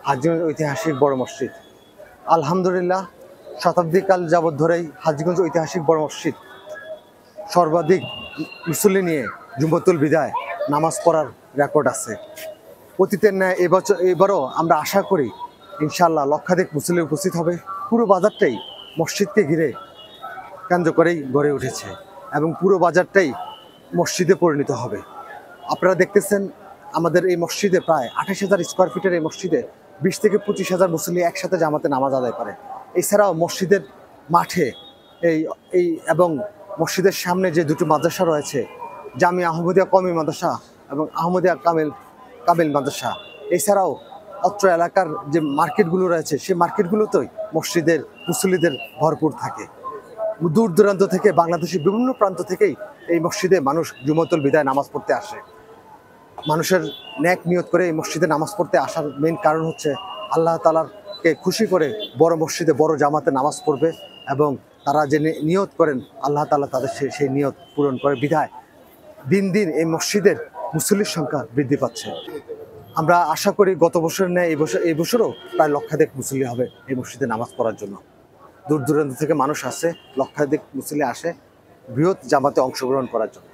হাজীগঞ্জ ঐতিহাসিক বড় মসজিদ। আলহামদুলিল্লাহ, শতাব্দীকাল যাবৎ ধরেই হাজীগঞ্জ ঐতিহাসিক বড় মসজিদ সর্বাধিক মুসল্লি নিয়ে জুমাতুল বিদায় নামাজ পড়ার রেকর্ড আছে। অতীতের ন্যায় এবারও আমরা আশা করি ইনশাআল্লাহ লক্ষাধিক মুসল্লি উপস্থিত হবে। পুরো বাজারটাই মসজিদকে ঘিরে কেন্দ্র করেই গড়ে উঠেছে এবং পুরো বাজারটাই মসজিদে পরিণত হবে। আপনারা দেখতেছেন আমাদের এই মসজিদে প্রায় 28,000 স্কোয়ার ফিটের এই মসজিদে 20 থেকে 25,000 মুসল্লি একসাথে জামাতে নামাজ আদায় করে। এছাড়াও মসজিদের মাঠে এবং মসজিদের সামনে যে দুটো মাদ্রাসা রয়েছে, জামিয়া আহমদিয়া কওমি মাদ্রাসা এবং আহমদিয়া কামিল মাদ্রাসা, এছাড়াও অত্র এলাকার যে মার্কেটগুলো রয়েছে সেই মার্কেটগুলোতেই মসজিদের মুসল্লিদের ভরপুর থাকে। দূর দূরান্ত থেকে, বাংলাদেশের বিভিন্ন প্রান্ত থেকেই এই মসজিদে মানুষ জুমাতুল বিদায় নামাজ পড়তে আসে। মানুষের ন্যাক নিয়ত করে এই মসজিদে নামাজ পড়তে আসার মেইন কারণ হচ্ছে আল্লাহ তাআলাকে খুশি করে বড় মসজিদে বড় জামাতে নামাজ পড়বে এবং তারা যে নিয়ত করেন আল্লাহ তাআলা তাদের সেই নিয়ত পূরণ করে। বিধায় দিন দিন এই মসজিদের মুসল্লির সংখ্যা বৃদ্ধি পাচ্ছে। আমরা আশা করি গত বছরের ন্যায় এই বছরও প্রায় লক্ষাধিক মুসল্লি হবে এই মসজিদে নামাজ পড়ার জন্য। দূর দূরান্ত থেকে মানুষ আসে, লক্ষাধিক মুসল্লি আসে বৃহৎ জামাতে অংশগ্রহণ করার জন্য।